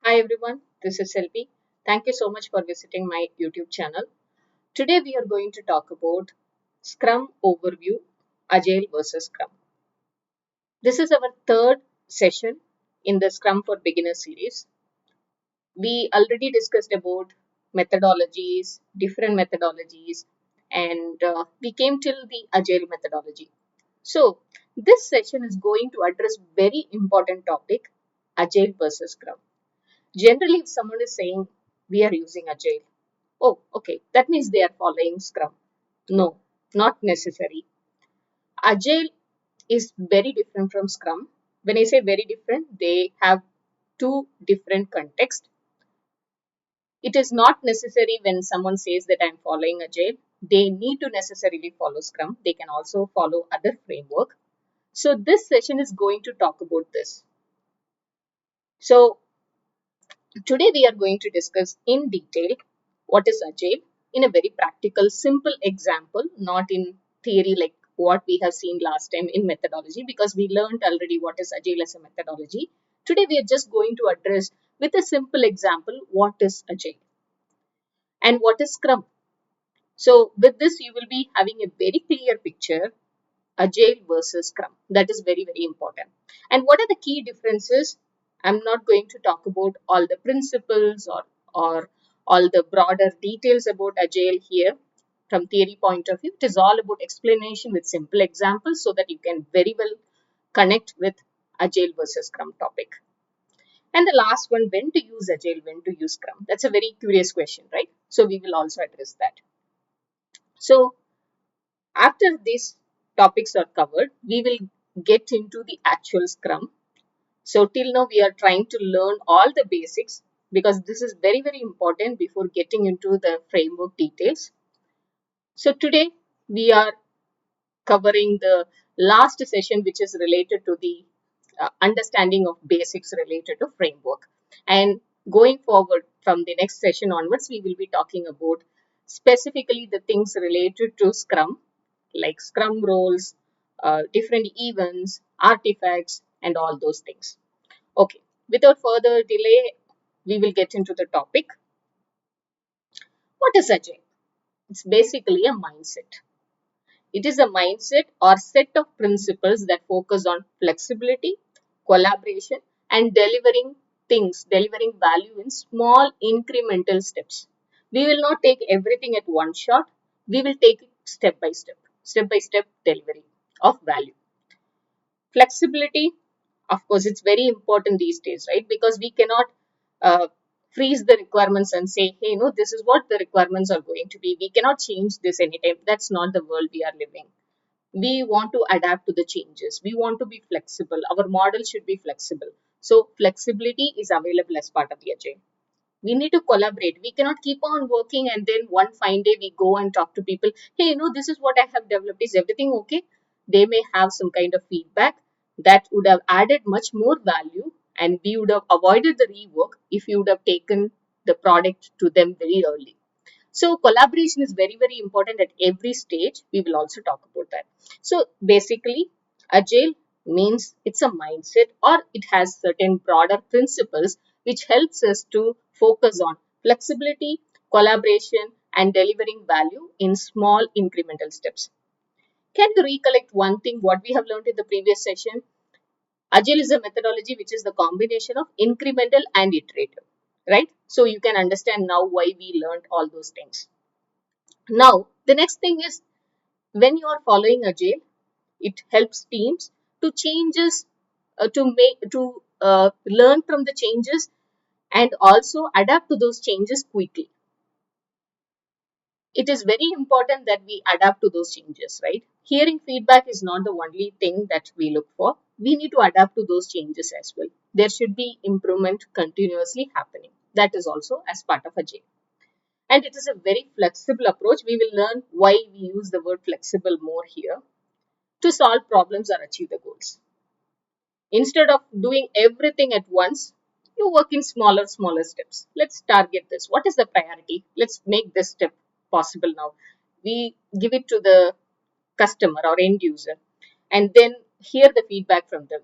Hi everyone, this is Selvi. Thank you so much for visiting my YouTube channel. Today we are going to talk about Scrum overview, Agile versus Scrum. This is our third session in the Scrum for Beginners series. We already discussed about methodologies, different methodologies, and we came till the Agile methodology. So this session is going to address very important topic, Agile versus Scrum. Generally, if someone is saying we are using Agile, oh, okay, that means they are following Scrum. No, not necessary. Agile is very different from Scrum. When I say very different, they have two different contexts. It is not necessary when someone says that I'm following Agile, they need to necessarily follow Scrum. They can also follow other framework. So this session is going to talk about this. So today we are going to discuss in detail what is Agile in a very practical, simple example, not in theory like what we have seen last time in methodology, because we learned already what is Agile as a methodology. Today we are just going to address with a simple example what is Agile and what is Scrum. So with this you will be having a very clear picture Agile versus Scrum. That is very, very important. And what are the key differences? I'm not going to talk about all the principles or all the broader details about Agile here from theory point of view. It is all about explanation with simple examples so that you can very well connect with Agile versus Scrum topic. And the last one, when to use Agile, when to use Scrum. That's a very curious question, right? So we will also address that. So after these topics are covered, we will get into the actual Scrum. So till now, we are trying to learn all the basics because this is very, very important before getting into the framework details. So today, we are covering the last session, which is related to the understanding of basics related to framework. And going forward from the next session onwards, we will be talking about specifically the things related to Scrum, like Scrum roles, different events, artifacts, and all those things. Okay, without further delay, we will get into the topic. What is Agile? It's basically a mindset. It is a mindset or set of principles that focus on flexibility, collaboration, and delivering value in small incremental steps. We will not take everything at one shot. We will take it step by step delivery of value. Flexibility, of course, it's very important these days, right? Because we cannot uh, freeze the requirements and say, hey, no, this is what the requirements are going to be. We cannot change this anytime. That's not the world we are living. We want to adapt to the changes. We want to be flexible. Our model should be flexible. So flexibility is available as part of the agile. We need to collaborate. We cannot keep on working and then one fine day we go and talk to people. Hey, this is what I have developed. Is everything okay? They may have some kind of feedback that would have added much more value, and we would have avoided the rework if you would have taken the product to them very early. So collaboration is very, very important at every stage. We will also talk about that. So basically, Agile means it's a mindset or it has certain broader principles which helps us to focus on flexibility, collaboration, and delivering value in small incremental steps. Can you recollect one thing what we have learned in the previous session? Agile is a methodology which is the combination of incremental and iterative, right? So you can understand now why we learned all those things. Now, the next thing is when you are following Agile, it helps teams to changes, to learn from the changes and also adapt to those changes quickly. It is very important that we adapt to those changes, right? Hearing feedback is not the only thing that we look for. We need to adapt to those changes as well. There should be improvement continuously happening. That is also as part of Agile. And it is a very flexible approach. We will learn why we use the word flexible more here to solve problems or achieve the goals. Instead of doing everything at once, you work in smaller steps. Let's target this. What is the priority? Let's make this step possible now. We give it to the customer or end user and then hear the feedback from them.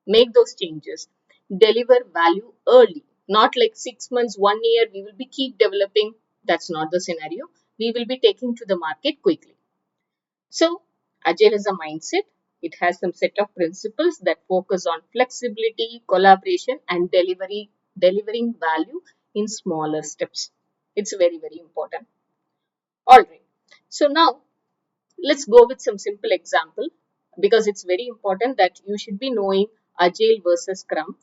Make those changes. Deliver value early. Not like 6 months, 1 year, we will be keep developing. That's not the scenario. We will be taking to the market quickly. So, Agile is a mindset. It has some set of principles that focus on flexibility, collaboration, and delivering value in smaller steps. It's very, very important. All right. So now let's go with some simple example because it's very important that you should be knowing Agile versus Scrum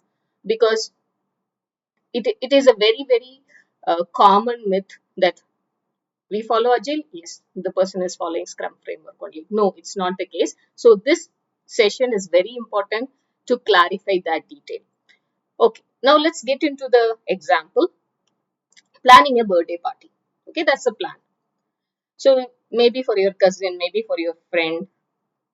because it is a very, very common myth that we follow Agile. Yes, the person is following Scrum framework only. No, it's not the case. So this session is very important to clarify that detail. Okay, now let's get into the example. Planning a birthday party. Okay, that's a plan. So maybe for your cousin, maybe for your friend,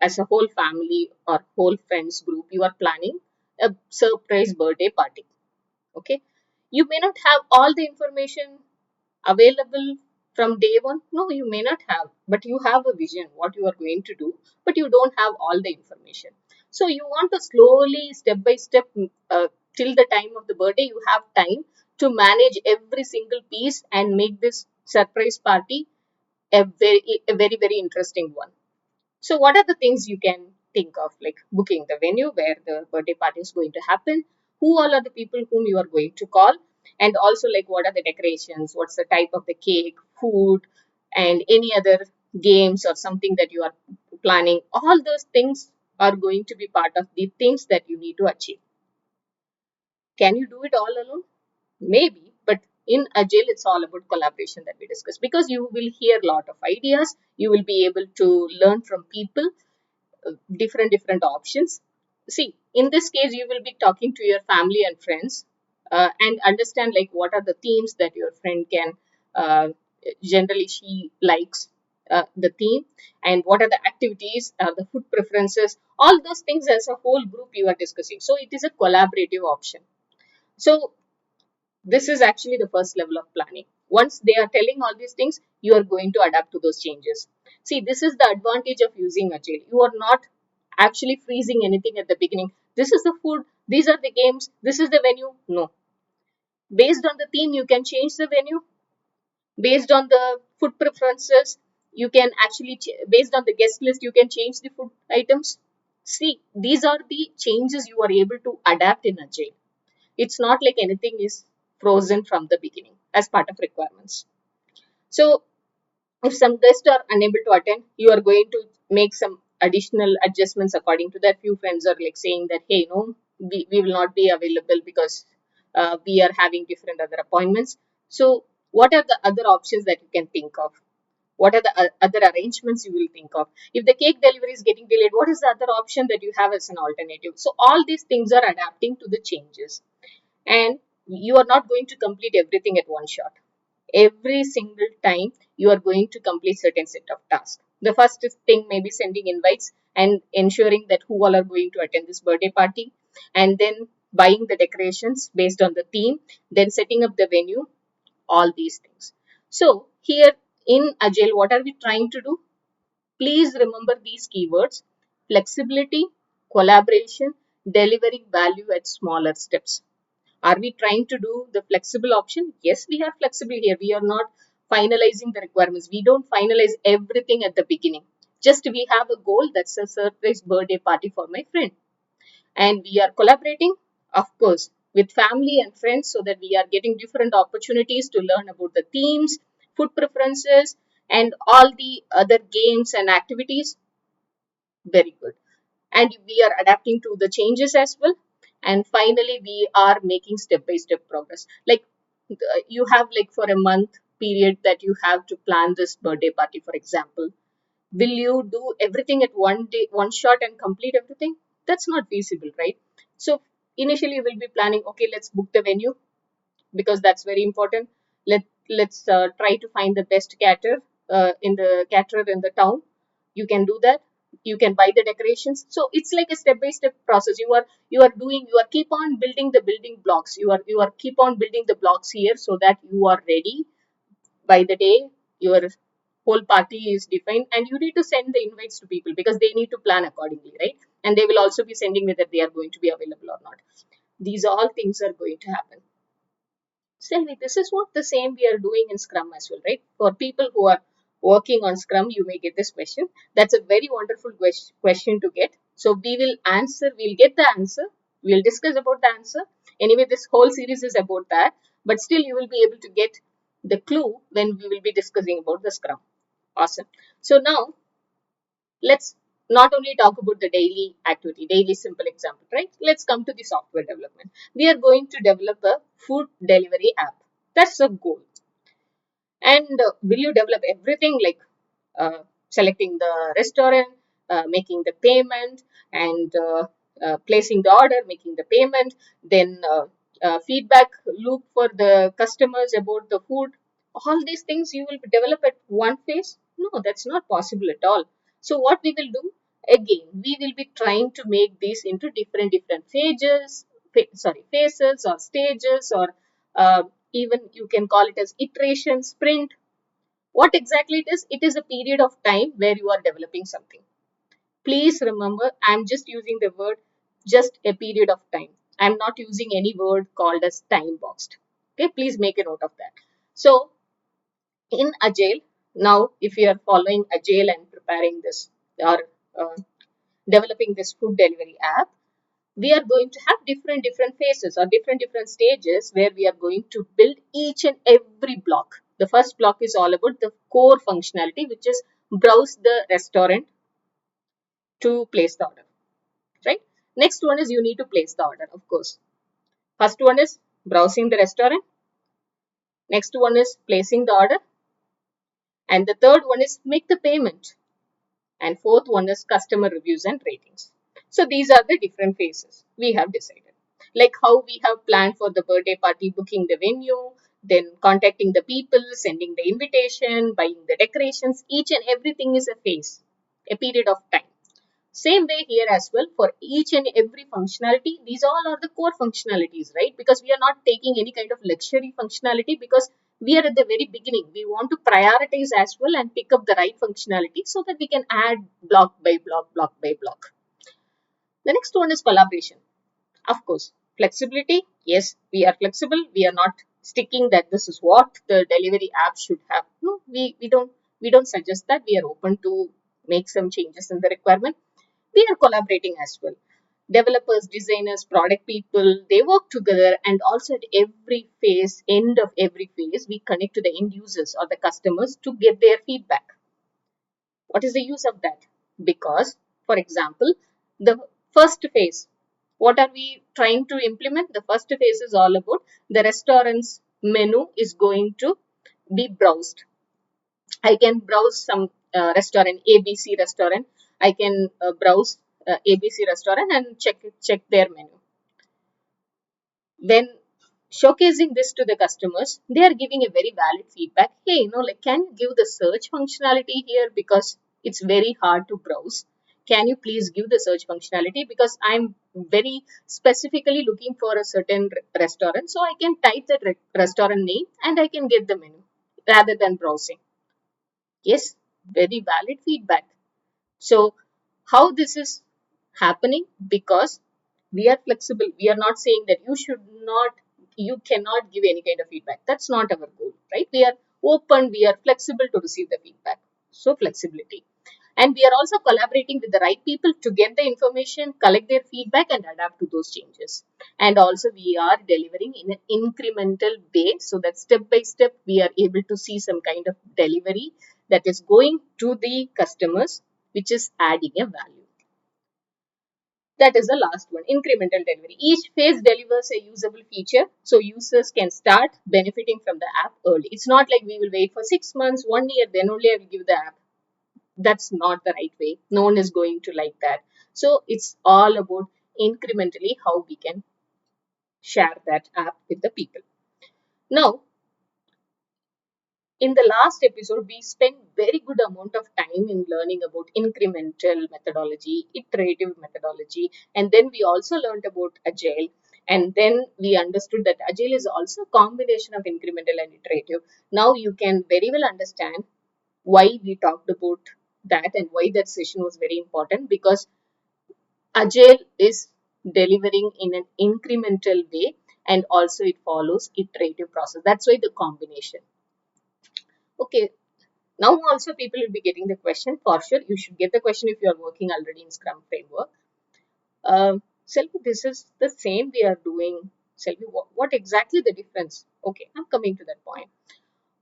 as a whole family or whole friends group, you are planning a surprise birthday party. Okay, you may not have all the information available from day one. No, you may not have, but you have a vision what you are going to do, but you don't have all the information. So you want to slowly, step by step, till the time of the birthday, you have time to manage every single piece and make this surprise party a very interesting one. So, what are the things you can think of, like booking the venue where the birthday party is going to happen? Who all are the people whom you are going to call? And also, like, what are the decorations? What's the type of the cake, food, and any other games or something that you are planning? All those things are going to be part of the things that you need to achieve. Can you do it all alone? Maybe, but in Agile, it's all about collaboration that we discuss because you will hear a lot of ideas. You will be able to learn from people different options. See, in this case, you will be talking to your family and friends and understand like what are the themes that your friend can uh, generally she likes the theme, and what are the activities, the food preferences, all those things as a whole group you are discussing. So it is a collaborative option. So this is actually the first level of planning. Once they are telling all these things, you are going to adapt to those changes. See, this is the advantage of using Agile. You are not actually freezing anything at the beginning. This is the food, these are the games, this is the venue. No. Based on the theme, you can change the venue. Based on the food preferences, you can actually, based on the guest list, you can change the food items. See, these are the changes you are able to adapt in Agile. It's not like anything is frozen from the beginning as part of requirements. So if some guests are unable to attend, you are going to make some additional adjustments according to that. Few friends are like saying that, hey, no, we will not be available because we are having different other appointments. So what are the other options that you can think of? What are the other arrangements you will think of? If the cake delivery is getting delayed, what is the other option that you have as an alternative? So all these things are adapting to the changes, and you are not going to complete everything at one shot. Every single time you are going to complete certain set of tasks. The first thing may be sending invites and ensuring that who all are going to attend this birthday party, and then buying the decorations based on the theme, then setting up the venue, all these things. So here in Agile, what are we trying to do? Please remember these keywords: flexibility, collaboration, delivering value at smaller steps. Are we trying to do the flexible option? Yes, we are flexible here. We are not finalizing the requirements. We don't finalize everything at the beginning. Just we have a goal, that's a surprise birthday party for my friend. And we are collaborating, of course, with family and friends so that we are getting different opportunities to learn about the themes, food preferences, and all the other games and activities. Very good. And we are adapting to the changes as well. And finally, we are making step by step progress. Like you have like for a month period that you have to plan this birthday party, for example. Will you do everything at one day, one shot, and complete everything? That's not feasible, right? So initially, you will be planning. Okay, let's book the venue because that's very important. Let's try to find the best caterer in the town. You can do that. You can buy the decorations. So it's like a step by step process. You are keep on building the building blocks. You are keep on building the blocks here so that you are ready by the day your whole party is defined, and you need to send the invites to people because they need to plan accordingly, right? And they will also be sending whether they are going to be available or not. These all things are going to happen. Selvi, this is what the same we are doing in Scrum as well, right? For people who are working on Scrum, you may get this question. That's a very wonderful question to get. So we will answer, we'll get the answer, we'll discuss about the answer. Anyway, this whole series is about that, but still you will be able to get the clue when we will be discussing about the Scrum. Awesome. So now let's not only talk about the daily activity, daily simple example, right? Let's come to the software development. We are going to develop a food delivery app. That's a goal. And will you develop everything like selecting the restaurant, making the payment, and placing the order, making the payment, then feedback loop for the customers about the food? All these things you will develop at one phase? No, that's not possible at all. So what we will do? Again, we will be trying to make these into different phases, phases or stages, or uh, even you can call it as iteration, sprint. What exactly it is? It is a period of time where you are developing something. Please remember, I'm just using the word just a period of time. I'm not using any word called as time boxed. Okay, please make a note of that. So in Agile, now if you are following Agile and preparing this or uh, developing this food delivery app, we are going to have different phases or different stages where we are going to build each and every block. The first block is all about the core functionality, which is browse the restaurant to place the order, right? Next one is you need to place the order, of course. First one is browsing the restaurant. Next one is placing the order. And the third one is make the payment. And fourth one is customer reviews and ratings. So these are the different phases we have decided. Like how we have planned for the birthday party, booking the venue, then contacting the people, sending the invitation, buying the decorations. Each and everything is a phase, a period of time. Same way here as well, for each and every functionality, these all are the core functionalities, right? Because we are not taking any kind of luxury functionality because we are at the very beginning. We want to prioritize as well and pick up the right functionality so that we can add block by block, block by block. The next one is collaboration. Of course, flexibility. Yes, we are flexible. We are not sticking that this is what the delivery app should have. No, we don't suggest that. We are open to make some changes in the requirement. We are collaborating as well. Developers, designers, product people, they work together, and also at every phase, end of every phase, we connect to the end users or the customers to get their feedback. What is the use of that? Because, for example, the first phase, what are we trying to implement? The first phase is all about the restaurant's menu is going to be browsed. I can browse some restaurant, ABC restaurant. I can browse ABC restaurant and check their menu. When showcasing this to the customers, they are giving a very valid feedback. Hey, like, can you give the search functionality here because it's very hard to browse? Can you please give the search functionality because I'm very specifically looking for a certain restaurant, so I can type that restaurant name and I can get the menu rather than browsing. Yes, very valid feedback. So, how this is happening? Because we are flexible. We are not saying that you cannot give any kind of feedback. That's not our goal, right? We are open, we are flexible to receive the feedback. So, flexibility. And we are also collaborating with the right people to get the information, collect their feedback, and adapt to those changes. And also, we are delivering in an incremental way so that step by step we are able to see some kind of delivery that is going to the customers, which is adding a value. That is the last one, incremental delivery. Each phase delivers a usable feature so users can start benefiting from the app early. It's not like we will wait for 6 months, 1 year, then only I will give the app. That's not the right way. No one is going to like that. So it's all about incrementally how we can share that app with the people. Now, in the last episode, we spent very good amount of time in learning about incremental methodology, iterative methodology, and then we also learned about Agile. And then we understood that Agile is also a combination of incremental and iterative. Now you can very well understand why we talked about that and why that session was very important, because Agile is delivering in an incremental way and also it follows iterative process. That's why the combination. Okay, now also people will be getting the question. For sure, you should get the question if you are working already in Scrum framework. Selvi, this is the same we are doing. Selvi, what exactly the difference? Okay, I'm coming to that point.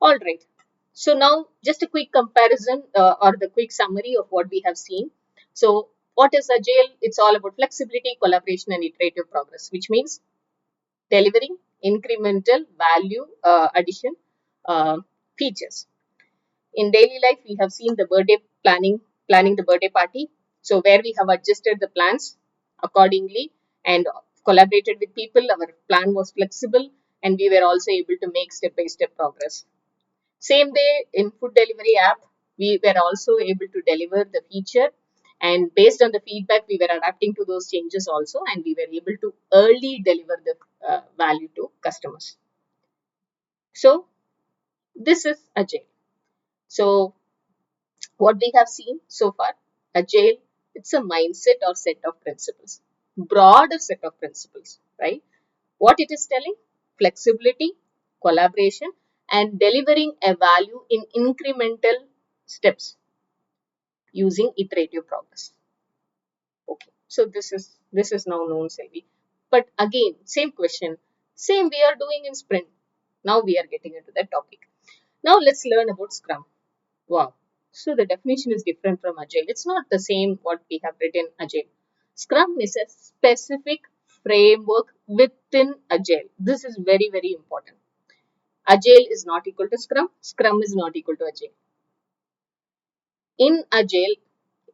All right. So now just a quick comparison or the quick summary of what we have seen. So what is Agile? It's all about flexibility, collaboration, and iterative progress, which means delivering incremental value addition features. In daily life, we have seen the birthday planning the birthday party. So where we have adjusted the plans accordingly and collaborated with people, our plan was flexible and we were also able to make step-by-step progress. Same day in food delivery app, we were also able to deliver the feature and based on the feedback, we were adapting to those changes also and we were able to early deliver the value to customers. So this is Agile. So what we have seen so far, Agile, it's a mindset or set of principles, broader set of principles, right? What it is telling? Flexibility, collaboration, and delivering a value in incremental steps using iterative progress. Okay, so this is now known Selvi. But again, same question, same we are doing in sprint. Now we are getting into that topic. Now let's learn about Scrum. Wow. So the definition is different from Agile. It's not the same what we have written Agile. Scrum is a specific framework within Agile. This is very, very important. Agile is not equal to Scrum. Scrum is not equal to Agile. In Agile,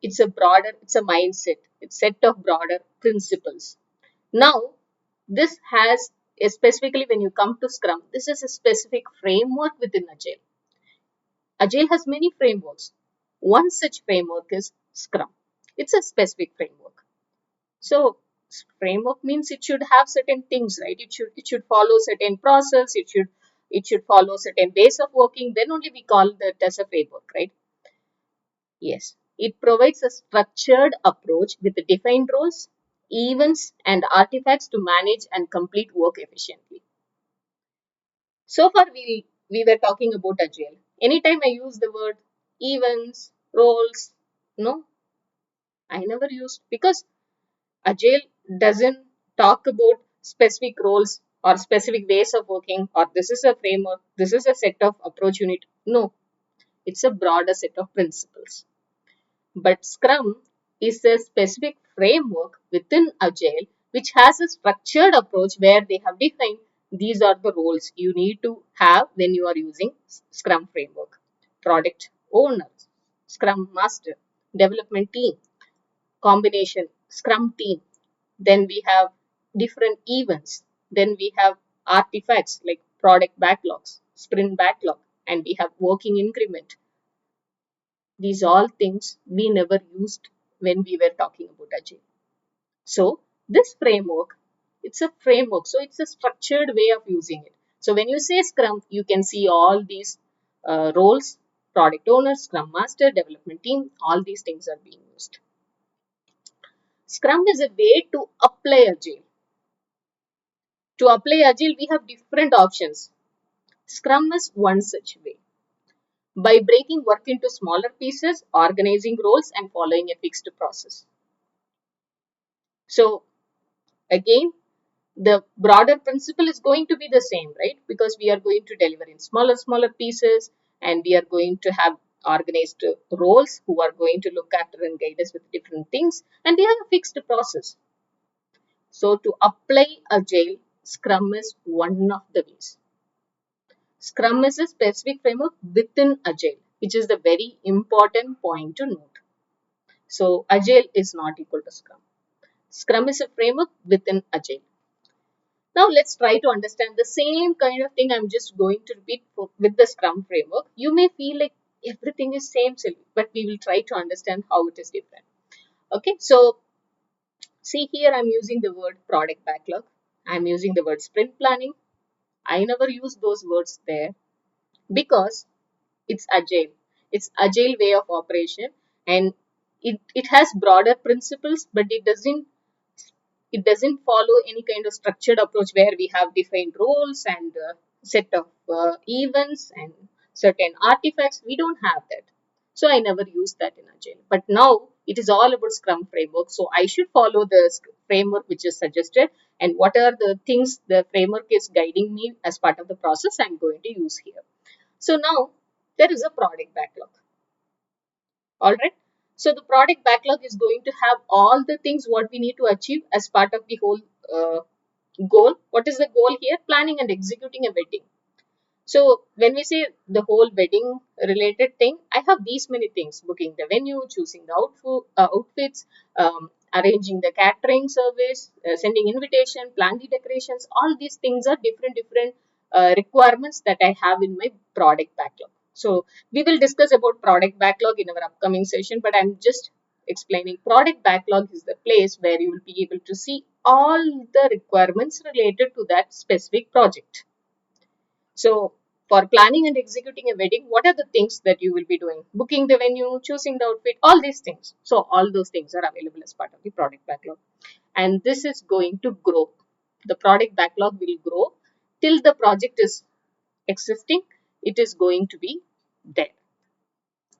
it's a mindset. It's set of broader principles. Now, this has, specifically when you come to Scrum, this is a specific framework within Agile. Agile has many frameworks. One such framework is Scrum. It's a specific framework. So framework means it should have certain things, right? It should follow certain process. It should follow certain ways of working. Then only we call that as a framework, right? Yes. It provides a structured approach with defined roles, events, and artifacts to manage and complete work efficiently. So far, we were talking about Agile. Anytime I use the word events, roles, no, I never used because Agile doesn't talk about specific roles or specific ways of working or this is a framework, this is a set of approach unit. No, it's a broader set of principles. But Scrum is a specific framework within Agile which has a structured approach where they have defined these are the roles you need to have when you are using Scrum framework. Product owner, Scrum master, development team, combination, Scrum team. Then we have different events. Then we have artifacts like product backlogs, sprint backlog, and we have working increment. These all things we never used when we were talking about Agile. So this framework, it's a framework. So it's a structured way of using it. So when you say Scrum, you can see all these roles, product owner, Scrum master, development team, all these things are being used. Scrum is a way to apply Agile. To apply Agile, we have different options. Scrum is one such way. By breaking work into smaller pieces, organizing roles, and following a fixed process. So again, the broader principle is going to be the same, right? Because we are going to deliver in smaller pieces and we are going to have organized roles who are going to look after and guide us with different things and we have a fixed process. So to apply Agile, Scrum is one of the ways. Scrum is a specific framework within Agile, which is the very important point to note. So Agile is not equal to Scrum. Scrum is a framework within Agile. Now let's try to understand the same kind of thing I'm just going to repeat with the Scrum framework. You may feel like everything is same, but we will try to understand how it is different. Okay, so see here I'm using the word product backlog. I'm using the word sprint planning. I never use those words there because it's agile. It's agile way of operation and it has broader principles, but It doesn't follow any kind of structured approach where we have defined roles and set of events and certain artifacts. We don't have that. So I never used that in Agile. But now it is all about Scrum framework. So I should follow the framework which is suggested, and what are the things the framework is guiding me as part of the process I'm going to use here. So now there is a product backlog. All right. So the product backlog is going to have all the things what we need to achieve as part of the whole goal. What is the goal here? Planning and executing a wedding. So when we say the whole wedding related thing, I have these many things: booking the venue, choosing the outfits, arranging the catering service, sending invitation, plan the decorations. All these things are different requirements that I have in my product backlog. So we will discuss about product backlog in our upcoming session, but I'm just explaining product backlog is the place where you will be able to see all the requirements related to that specific project. So, for planning and executing a wedding, what are the things that you will be doing? Booking the venue, choosing the outfit, all these things. So, all those things are available as part of the product backlog. And this is going to grow. The product backlog will grow till the project is existing. It is going to be there.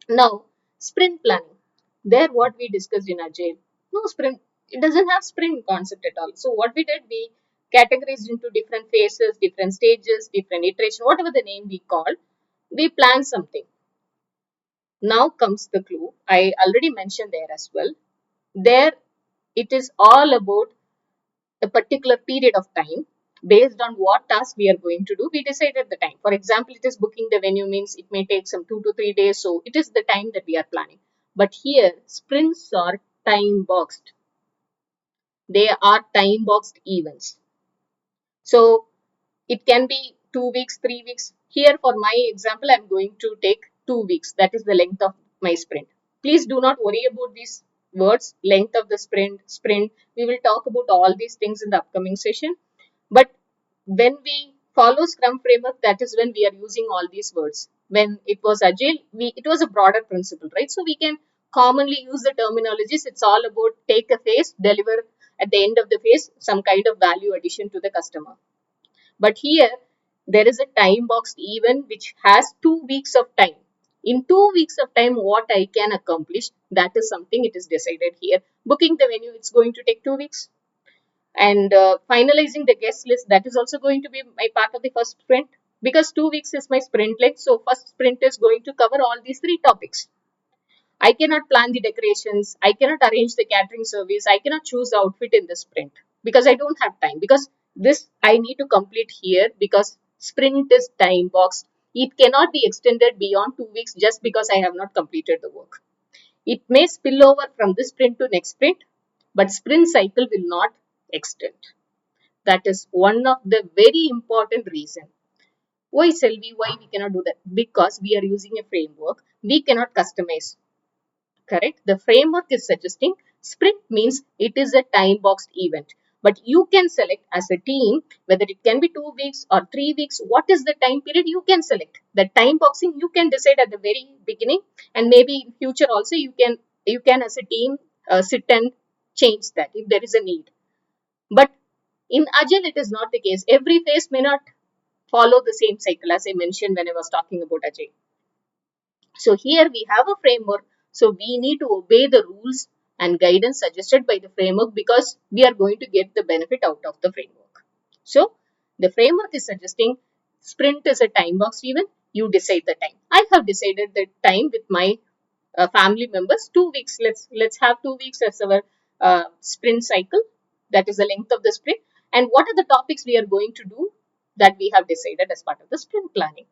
Now, sprint planning. There, what we discussed in Agile. No sprint. It doesn't have sprint concept at all. So, what we did, we categorized into different phases, different stages, different iteration, whatever the name we called. We plan something. Now comes the clue. I already mentioned there as well. There, it is all about a particular period of time. Based on what task we are going to do, we decided the time. For example, it is booking the venue, means it may take some 2 to 3 days. So it is the time that we are planning. But here, sprints are time boxed. They are time boxed events. So it can be 2 weeks, 3 weeks. Here, for my example, I'm going to take 2 weeks. That is the length of my sprint. Please do not worry about these words, length of the sprint. We will talk about all these things in the upcoming session. But when we follow Scrum framework, that is when we are using all these words. When it was Agile, it was a broader principle, right? So we can commonly use the terminologies. It's all about take a phase, deliver at the end of the phase some kind of value addition to the customer. But here, there is a time boxed event which has 2 weeks of time. In 2 weeks of time, what I can accomplish, that is something it is decided here. Booking the venue, it's going to take 2 weeks. And finalizing the guest list, that is also going to be my part of the first sprint, because 2 weeks is my sprint length. So first sprint is going to cover all these three topics. I cannot plan the decorations. I cannot arrange the catering service. I cannot choose the outfit in the sprint because I don't have time. Because this I need to complete here because sprint is time boxed. It cannot be extended beyond 2 weeks just because I have not completed the work. It may spill over from this sprint to next sprint, but sprint cycle will not extend. That is one of the very important reason. Why, Selvi? Why we cannot do that? Because we are using a framework. We cannot customize. Correct? The framework is suggesting sprint means it is a time boxed event. But you can select as a team whether it can be 2 weeks or 3 weeks. What is the time period you can select? The time boxing you can decide at the very beginning, and maybe in future also you can as a team sit and change that if there is a need. But in Agile, it is not the case. Every phase may not follow the same cycle as I mentioned when I was talking about Agile. So here we have a framework. So we need to obey the rules and guidance suggested by the framework because we are going to get the benefit out of the framework. So the framework is suggesting sprint is a time box event. You decide the time. I have decided the time with my family members. 2 weeks. Let's have 2 weeks as our sprint cycle. That is the length of the sprint. And what are the topics we are going to do that we have decided as part of the sprint planning.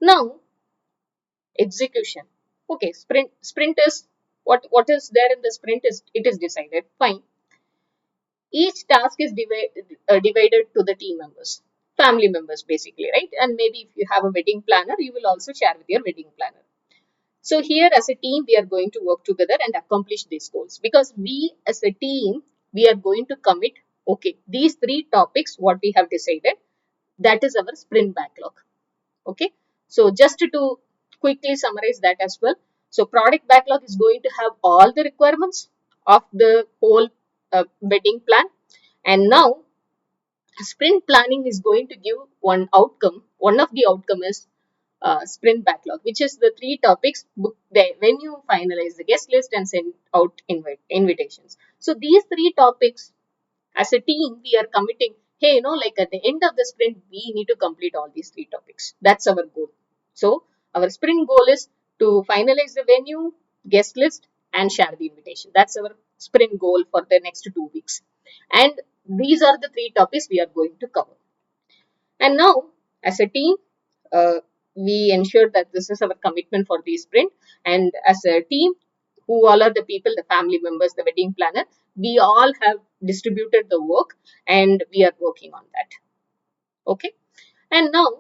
Now, execution. Okay, sprint is what is there in the sprint is it is decided. Fine. Each task is divided to the team members, family members basically, right? And maybe if you have a wedding planner, you will also share with your wedding planner. So here as a team, we are going to work together and accomplish these goals because we as a team, we are going to commit, okay, these three topics, what we have decided, that is our sprint backlog. Okay. So just to quickly summarize that as well. So product backlog is going to have all the requirements of the whole wedding plan. And now sprint planning is going to give one outcome. One of the outcome is sprint backlog, which is the three topics book when you finalize the guest list and send out invitations. So these three topics, as a team, we are committing, hey, like at the end of the sprint, we need to complete all these three topics. That's our goal. So our sprint goal is to finalize the venue, guest list, and share the invitation. That's our sprint goal for the next 2 weeks. And these are the three topics we are going to cover. And now, as a team, uh, we ensure that this is our commitment for the sprint. And as a team, who all are the people, the family members, the wedding planner, we all have distributed the work and we are working on that. Okay. And now,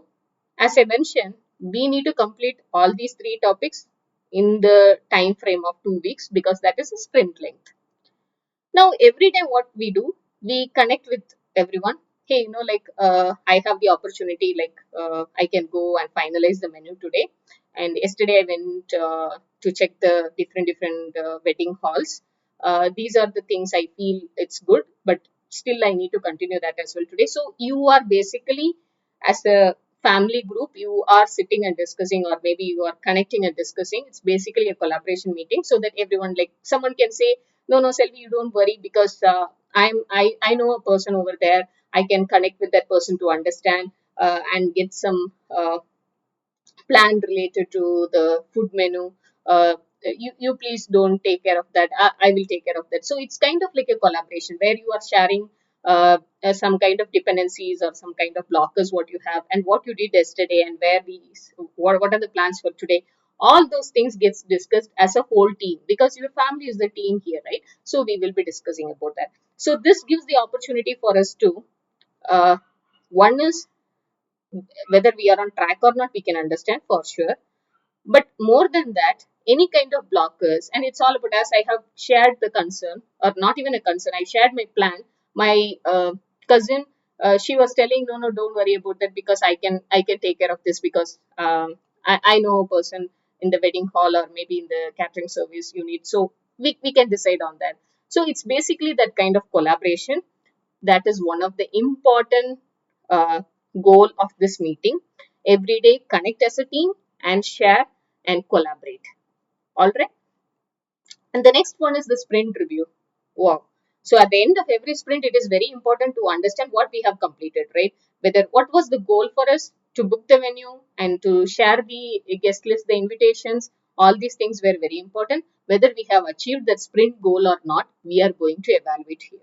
as I mentioned, we need to complete all these three topics in the time frame of 2 weeks because that is a sprint length. Now, every day, what we do, we connect with everyone. Hey, like I have the opportunity, like I can go and finalize the menu today. And yesterday, I went to check the different wedding halls. These are the things I feel it's good, but still I need to continue that as well today. So you are basically, as a family group, you are sitting and discussing, or maybe you are connecting and discussing. It's basically a collaboration meeting, so that everyone, like someone can say, no, Selvi, you don't worry because I know a person over there. I can connect with that person to understand and get some plan related to the food menu. You please don't take care of that. I will take care of that. So it's kind of like a collaboration where you are sharing some kind of dependencies or some kind of blockers what you have and what you did yesterday and where these what are the plans for today. All those things gets discussed as a whole team because your family is the team here, right? So we will be discussing about that. So this gives the opportunity for us to one is whether we are on track or not, we can understand for sure. But more than that, any kind of blockers, and it's all about, as I have shared the concern, or not even a concern, I shared my plan. My cousin, she was telling, no, don't worry about that because I can take care of this because I know a person in the wedding hall or maybe in the catering service unit. So we can decide on that. So it's basically that kind of collaboration. That is one of the important goal of this meeting. Every day connect as a team and share and collaborate. All right. And the next one is the sprint review. Wow. So at the end of every sprint, it is very important to understand what we have completed, right? Whether what was the goal for us to book the venue and to share the guest list, the invitations, all these things were very important. Whether we have achieved that sprint goal or not, we are going to evaluate here.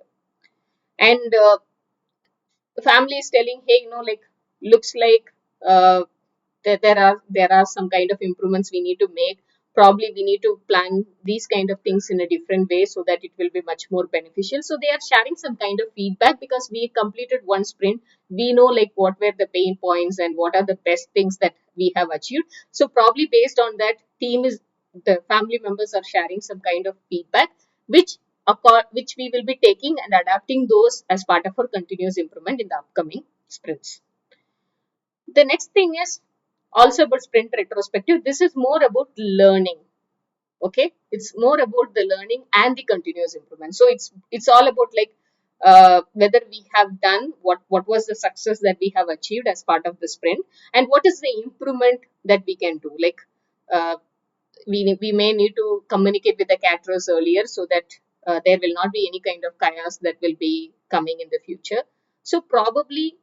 And the family is telling, hey, like looks like there are some kind of improvements we need to make. Probably we need to plan these kind of things in a different way so that it will be much more beneficial. So they are sharing some kind of feedback because we completed one sprint. We know like what were the pain points and what are the best things that we have achieved. So probably based on that, team is the family members are sharing some kind of feedback, which which we will be taking and adapting those as part of our continuous improvement in the upcoming sprints. The next thing is also about sprint retrospective. This is more about learning. Okay, it's more about the learning and the continuous improvement. So it's all about like whether we have done what was the success that we have achieved as part of the sprint and what is the improvement that we can do. Like uh, we may need to communicate with the caterers earlier so that there will not be any kind of chaos that will be coming in the future. So probably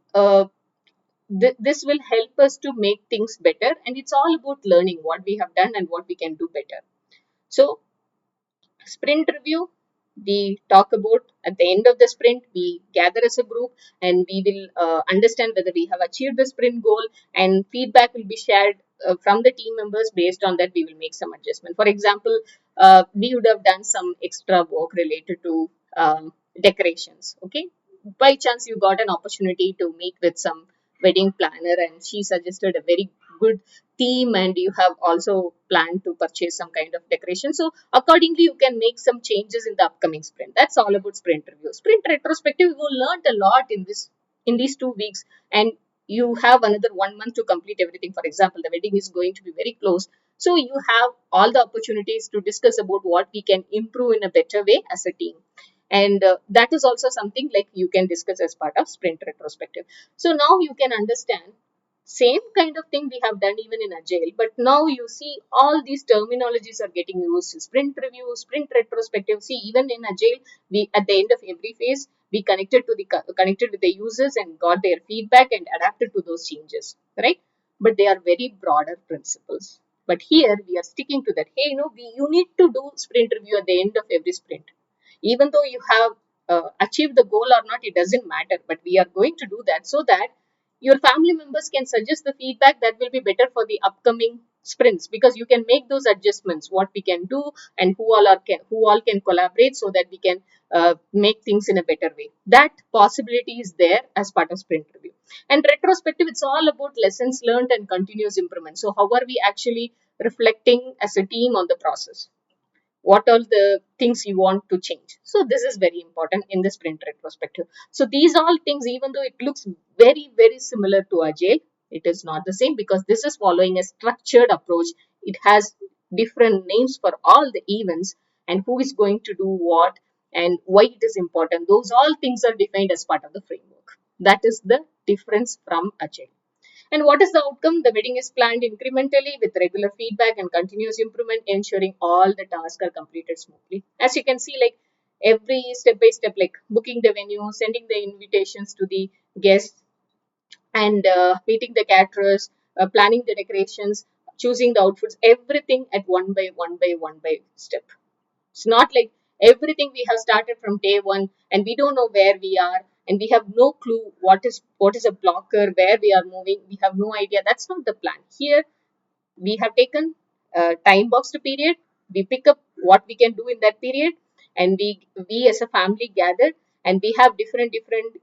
this will help us to make things better, and it's all about learning what we have done and what we can do better. So sprint review, we talk about at the end of the sprint, we gather as a group and we will understand whether we have achieved the sprint goal, and feedback will be shared from the team members. Based on that, we will make some adjustment. For example, we would have done some extra work related to decorations. Okay, by chance you got an opportunity to meet with some wedding planner and she suggested a very good theme, and you have also planned to purchase some kind of decoration. So accordingly, you can make some changes in the upcoming sprint. That's all about sprint review. Sprint retrospective, you learned a lot in these 2 weeks, and you have another 1 month to complete everything. For example, the wedding is going to be very close. So you have all the opportunities to discuss about what we can improve in a better way as a team. And that is also something like you can discuss as part of sprint retrospective. So now you can understand same kind of thing we have done even in Agile, but now you see all these terminologies are getting used. Sprint review, sprint retrospective. See, even in Agile, we at the end of every phase, we connected with the users and got their feedback and adapted to those changes, right? But they are very broader principles. But here we are sticking to that. Hey, you need to do sprint review at the end of every sprint. Even though you have achieved the goal or not, it doesn't matter. But we are going to do that so that your family members can suggest the feedback that will be better for the upcoming sprints, because you can make those adjustments what we can do and who all can collaborate so that we can make things in a better way. That possibility is there as part of sprint review. And retrospective, it's all about lessons learned and continuous improvement. So how are we actually reflecting as a team on the process? What are the things you want to change? So this is very important in the sprint retrospective. So these all things, even though it looks very similar to Agile, it is not the same, because this is following a structured approach. It has different names for all the events and who is going to do what and why it is important. Those all things are defined as part of the framework. That is the difference from Agile. And what is the outcome? The wedding is planned incrementally with regular feedback and continuous improvement, ensuring all the tasks are completed smoothly. As you can see, like every step by step, like booking the venue, sending the invitations to the guests, and meeting the caterers, planning the decorations, choosing the outfits, everything at one by step. It's not like everything we have started from day one and we don't know where we are and we have no clue what is a blocker, where we are moving. We have no idea. That's not the plan. Here we have taken a time boxed period. We pick up what we can do in that period, and we as a family gathered, and we have different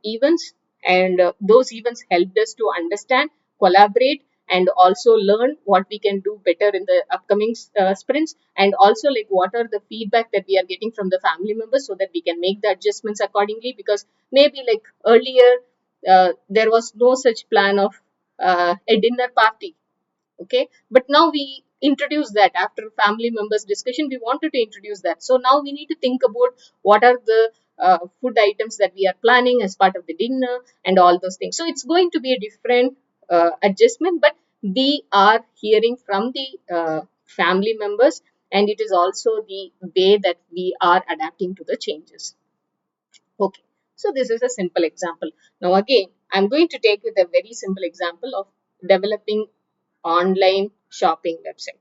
events, and those events helped us to understand, collaborate, and also learn what we can do better in the upcoming sprints, and also like what are the feedback that we are getting from the family members so that we can make the adjustments accordingly. Because maybe like earlier there was no such plan of a dinner party. Okay, but now we introduce that after family members discussion. We wanted to introduce that, so now we need to think about what are the food items that we are planning as part of the dinner and all those things. So it's going to be a different adjustment, but we are hearing from the family members, and it is also the way that we are adapting to the changes. Okay, so this is a simple example. Now again, I'm going to take with a very simple example of developing online shopping website.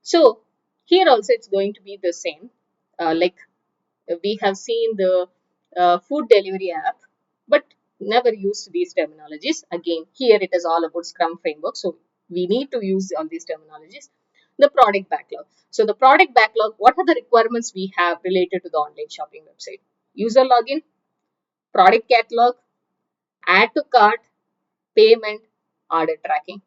So here also it's going to be the same. Like we have seen the food delivery app, but never used these terminologies. Again, here it is all about Scrum framework. So we need to use all these terminologies. The product backlog. So the product backlog, what are the requirements we have related to the online shopping website? User login, product catalog, add to cart, payment, order tracking.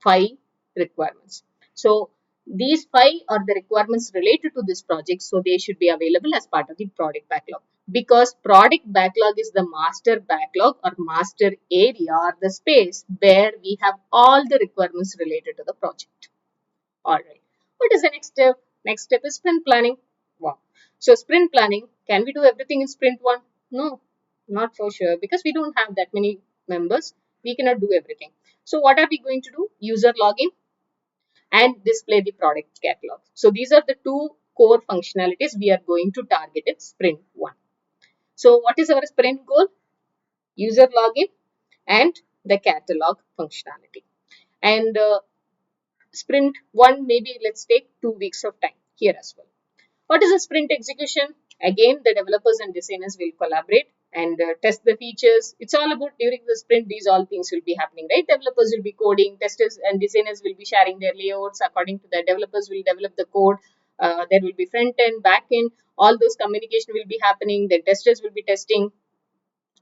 5 requirements. So these 5 are the requirements related to this project. So they should be available as part of the product backlog. Because product backlog is the master backlog or master area or the space where we have all the requirements related to the project. Alright. What is the next step? Next step is sprint planning. Wow. So sprint planning, can we do everything in sprint 1? No, not for sure, because we don't have that many members. We cannot do everything. So what are we going to do? User login and display the product catalog. So these are the 2 core functionalities we are going to target in sprint 1. So what is our sprint goal? User login and the catalog functionality. And sprint 1, maybe let's take 2 weeks of time here as well. What is a sprint execution? Again, the developers and designers will collaborate and test the features. It's all about during the sprint, these all things will be happening, right? Developers will be coding, testers and designers will be sharing their layouts. According to the developers will develop the code. There will be front end, back end, all those communication will be happening. The testers will be testing.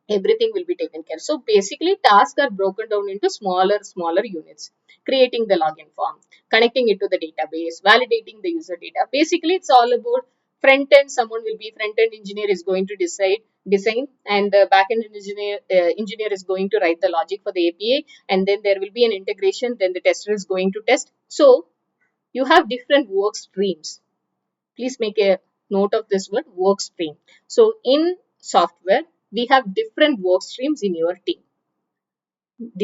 Everything will be taken care. So basically tasks are broken down into smaller units, creating the login form, connecting it to the database, validating the user data. Basically it's all about front end. Someone will be front end engineer is going to design, and the back end engineer is going to write the logic for the API, and then there will be an integration, then the tester is going to test. So you have different work streams. Please make a note of this word work stream. So in software, we have different work streams in your team: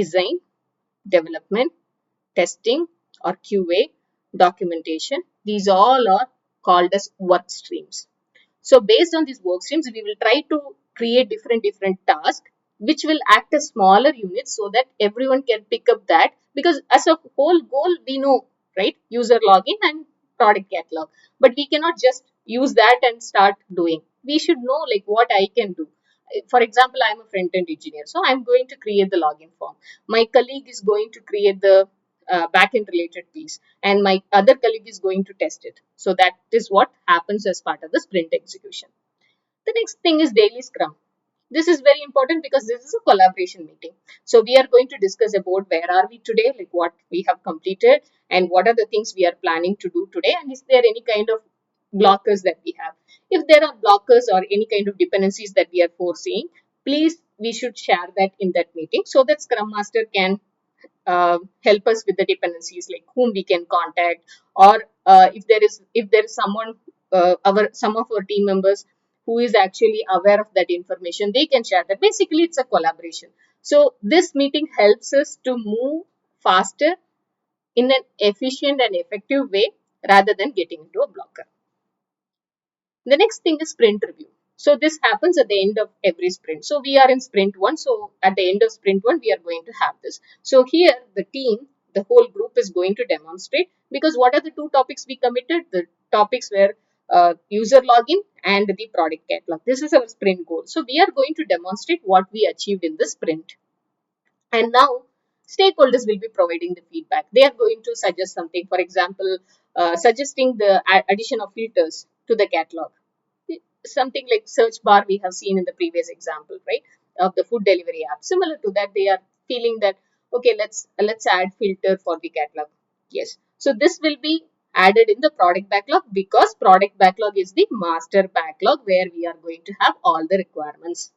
design, development, testing or QA, documentation. These all are called as work streams. So based on these work streams, we will try to create different tasks which will act as smaller units so that everyone can pick up that, because as a whole goal we know, right? User login and product catalog. But we cannot just use that and start doing. We should know like what I can do. For example, I'm a front-end engineer, so I'm going to create the login form. My colleague is going to create the back-end related piece, and my other colleague is going to test it. So that is what happens as part of the sprint execution. The next thing is daily scrum. This is very important because this is a collaboration meeting. So we are going to discuss about where are we today, like what we have completed and what are the things we are planning to do today, and is there any kind of blockers that we have. If there are blockers or any kind of dependencies that we are foreseeing, please we should share that in that meeting so that Scrum Master can help us with the dependencies, like whom we can contact, or if there is someone, our some of our team members who is actually aware of that information, they can share that. Basically it's a collaboration. So this meeting helps us to move faster in an efficient and effective way rather than getting into a blocker. The next thing is sprint review. So this happens at the end of every sprint. So we are in sprint one. So at the end of sprint one, we are going to have this. So here the team, the whole group is going to demonstrate, because what are the two topics we committed? The topics were user login and the product catalog. This is our sprint goal. So we are going to demonstrate what we achieved in the sprint. And now stakeholders will be providing the feedback. They are going to suggest something. For example, suggesting the addition of filters to the catalog. Something like search bar we have seen in the previous example, right? Of the food delivery app. Similar to that, they are feeling that, okay, let's add filter for the catalog. Yes. So this will be added in the product backlog, because product backlog is the master backlog where we are going to have all the requirements.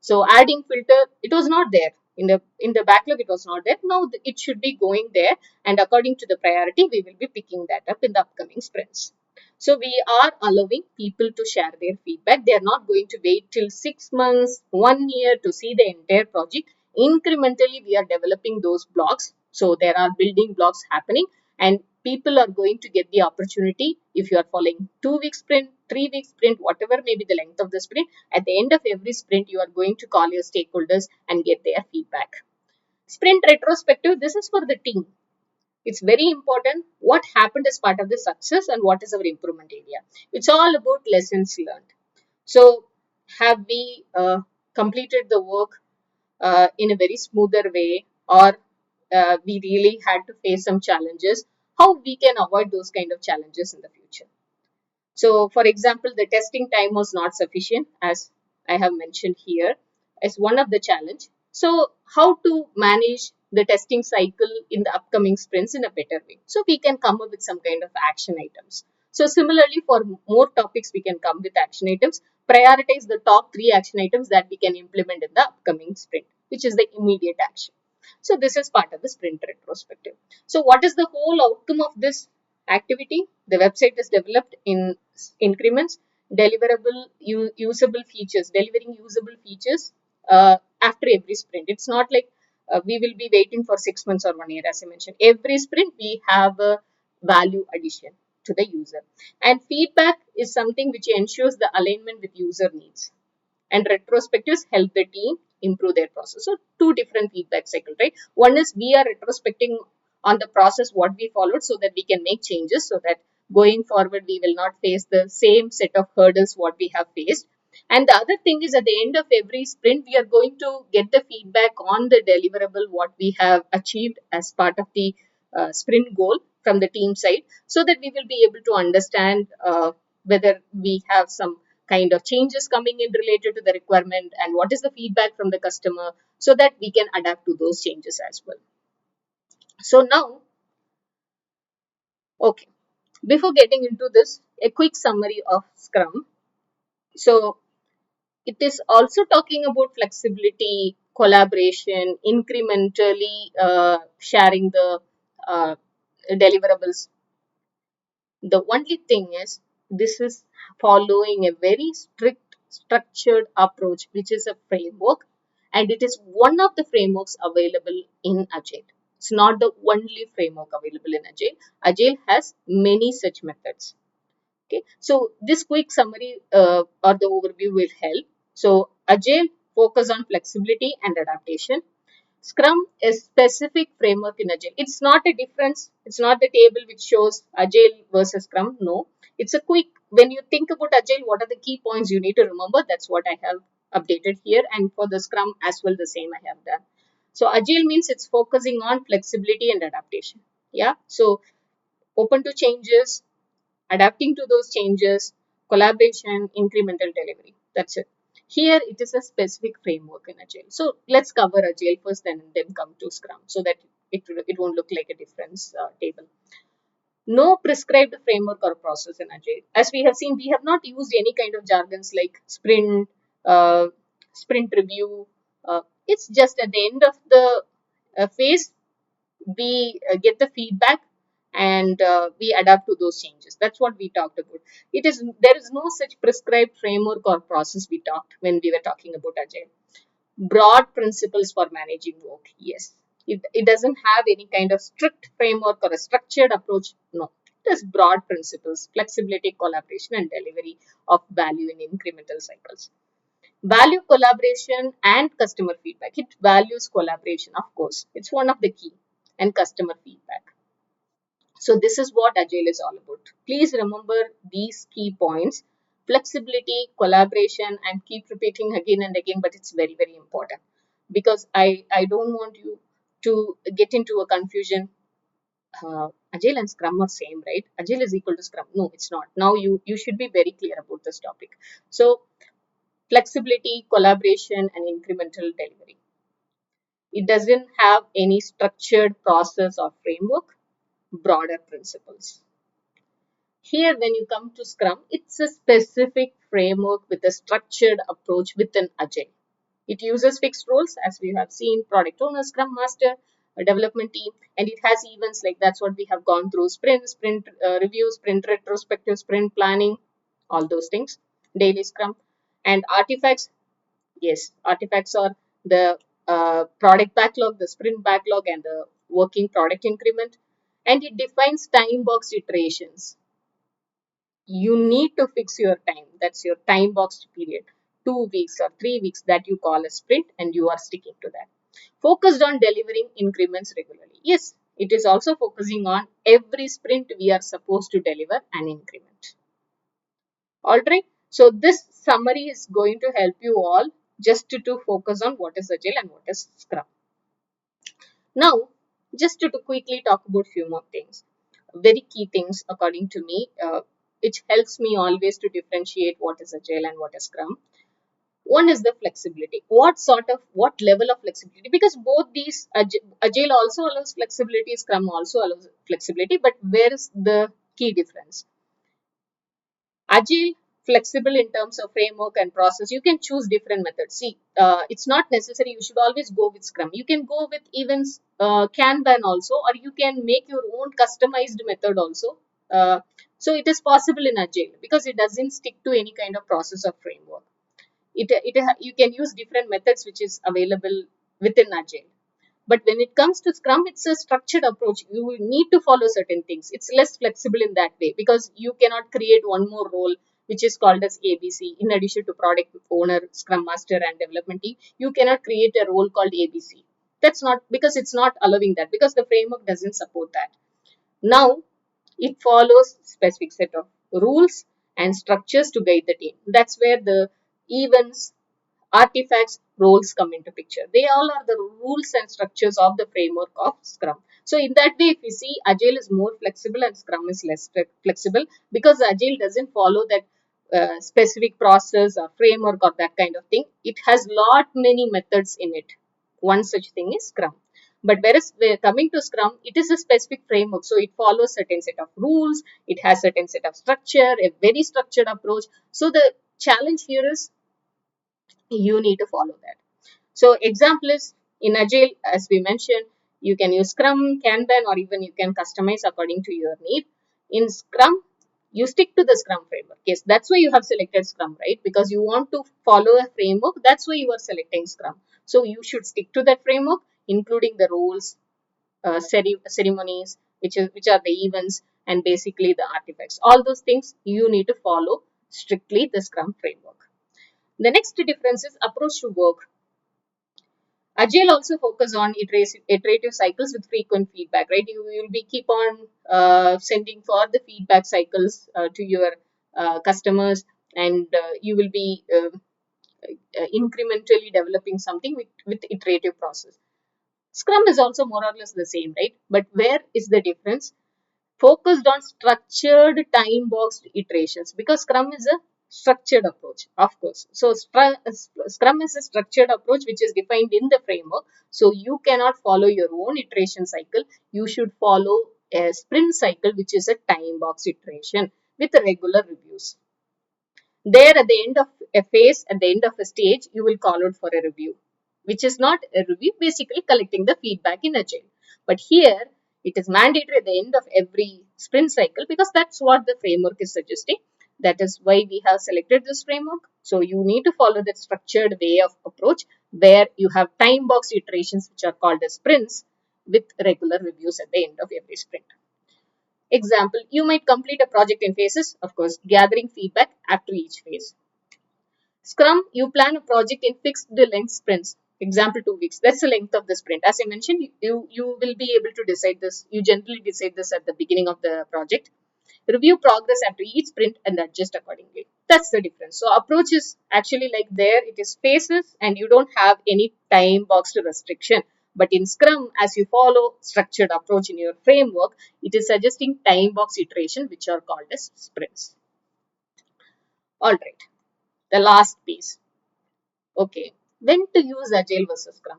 So adding filter, it was not there in the backlog. It was not there. Now it should be going there, and according to the priority, we will be picking that up in the upcoming sprints. So we are allowing people to share their feedback. They are not going to wait till 6 months, 1 year to see the entire project. Incrementally, we are developing those blocks. So there are building blocks happening, and people are going to get the opportunity. If you are following 2 week sprint, 3 week sprint, whatever may be the length of the sprint, at the end of every sprint, you are going to call your stakeholders and get their feedback. Sprint retrospective, this is for the team. It's very important what happened as part of the success and what is our improvement area. It's all about lessons learned. So have we completed the work in a very smoother way, or we really had to face some challenges? How we can avoid those kind of challenges in the future? So, for example, the testing time was not sufficient, as I have mentioned here, as one of the challenge. So, how to manage the testing cycle in the upcoming sprints in a better way? So, we can come up with some kind of action items. So, similarly, for more topics, we can come with action items. Prioritize the top 3 action items that we can implement in the upcoming sprint, which is the immediate action. So, this is part of the sprint retrospective. So, what is the whole outcome of this activity? The website is developed in increments, deliverable, usable features, delivering usable features after every sprint. It's not like we will be waiting for 6 months or 1 year, as I mentioned. Every sprint, we have a value addition to the user. And feedback is something which ensures the alignment with user needs. And retrospectives help the team improve their process. So two different feedback cycle, right? One is we are retrospecting on the process what we followed so that we can make changes, so that going forward we will not face the same set of hurdles what we have faced. And the other thing is, at the end of every sprint, we are going to get the feedback on the deliverable what we have achieved as part of the sprint goal from the team side, so that we will be able to understand whether we have some kind of changes coming in related to the requirement, and what is the feedback from the customer, so that we can adapt to those changes as well. So now, okay, before getting into this, a quick summary of Scrum. So it is also talking about flexibility, collaboration, incrementally sharing the deliverables. The only thing is, this is following a very strict structured approach, which is a framework, and it is one of the frameworks available in Agile. It's not the only framework available in Agile. Agile has many such methods. Okay, so this quick summary or the overview will help. So Agile focus on flexibility and adaptation. Scrum is specific framework in Agile. It's not a difference. It's not the table which shows Agile versus Scrum. No, it's a quick. When you think about Agile, what are the key points you need to remember? That's what I have updated here, and for the Scrum as well, the same I have done. So Agile means it's focusing on flexibility and adaptation. Yeah. So open to changes, adapting to those changes, collaboration, incremental delivery. That's it. Here it is a specific framework in Agile. So let's cover Agile first and then come to Scrum so that it won't look like a difference table. No prescribed framework or process in Agile. As we have seen, we have not used any kind of jargons like uh, sprint review. It's just at the end of the phase, we get the feedback and we adapt to those changes. That's what we talked about. There is no such prescribed framework or process we talked when we were talking about Agile. Broad principles for managing work, yes. It doesn't have any kind of strict framework or a structured approach. No, it has broad principles, flexibility, collaboration, and delivery of value in incremental cycles. Value collaboration and customer feedback. It values collaboration, of course. It's one of the key, and customer feedback. So this is what Agile is all about. Please remember these key points: flexibility, collaboration, and keep repeating again and again, but it's very, very important because I don't want you to get into a confusion. Agile and Scrum are same, right? Agile is equal to Scrum. No, it's not. Now you should be very clear about this topic. So flexibility, collaboration, and incremental delivery. It doesn't have any structured process or framework, broader principles. Here, when you come to Scrum, it's a specific framework with a structured approach within Agile. It uses fixed roles, as we have seen: product owner, Scrum master, a development team, and it has events like that's what we have gone through: sprint review, sprint retrospective, sprint planning, all those things, daily Scrum, and artifacts. Yes, artifacts are the product backlog, the sprint backlog, and the working product increment. And it defines time box iterations. You need to fix your time. That's your time boxed period. 2 weeks or 3 weeks that you call a sprint, and you are sticking to that. Focused on delivering increments regularly. Yes, it is also focusing on every sprint we are supposed to deliver an increment. All right. So this summary is going to help you all just to focus on what is Agile and what is Scrum. Now, just to quickly talk about few more things, very key things according to me, which helps me always to differentiate what is Agile and what is Scrum. One is the flexibility. What level of flexibility? Because both these, Agile also allows flexibility, Scrum also allows flexibility, but where is the key difference? Agile, flexible in terms of framework and process. You can choose different methods. See, it's not necessary you should always go with Scrum. You can go with even Kanban also, or you can make your own customized method also. So it is possible in Agile because it doesn't stick to any kind of process or framework. You can use different methods which is available within Agile. But when it comes to Scrum, it's a structured approach. You need to follow certain things. It's less flexible in that way because you cannot create one more role which is called as ABC. In addition to product owner, Scrum master, and development team, you cannot create a role called ABC. That's not because it's not allowing that because the framework doesn't support that. Now, it follows specific set of rules and structures to guide the team. That's where the events, artifacts, roles come into picture. They all are the rules and structures of the framework of Scrum. So in that way, if we see, Agile is more flexible and Scrum is less flexible because Agile doesn't follow that specific process or framework or that kind of thing. It has lot many methods in it. One such thing is Scrum. But whereas we're coming to Scrum, it is a specific framework. So it follows certain set of rules. It has certain set of structure, a very structured approach. So the challenge here is you need to follow that. So example is in Agile, as we mentioned, you can use Scrum, Kanban, or even you can customize according to your need. In Scrum, You stick to the Scrum framework. Yes, that's why you have selected Scrum, right? Because you want to follow a framework. That's why you are selecting Scrum. So you should stick to that framework, including the roles, ceremonies, which are the events, and basically the artifacts. All those things you need to follow strictly the Scrum framework. The next difference is approach to work. Agile also focus on iterative cycles with frequent feedback, right? You will be keep on sending for the feedback cycles to your customers, and you will be incrementally developing something with iterative process. Scrum is also more or less the same, right? But where is the difference? Focused on structured time boxed iterations, because Scrum is a structured approach, of course. So Scrum is a structured approach which is defined in the framework. So you cannot follow your own iteration cycle. You should follow a sprint cycle, which is a time box iteration with regular reviews. There, at the end of a phase, at the end of a stage, you will call out for a review, which is not a review, basically collecting the feedback in Agile. But here, it is mandatory at the end of every sprint cycle, because that's what the framework is suggesting. That is why we have selected this framework. So you need to follow that structured way of approach, where you have time box iterations, which are called as sprints, with regular reviews at the end of every sprint. Example, you might complete a project in phases, of course, gathering feedback after each phase. Scrum, you plan a project in fixed length sprints. Example, 2 weeks. That's the length of the sprint. As I mentioned, you will be able to decide this. You generally decide this at the beginning of the project. Review progress after each sprint and adjust accordingly. That's the difference. So approach is actually like there, it is phases and you don't have any time boxed restriction. But in Scrum, as you follow structured approach in your framework, it is suggesting time box iteration, which are called as sprints. All right. The last piece. Okay. When to use Agile versus Scrum?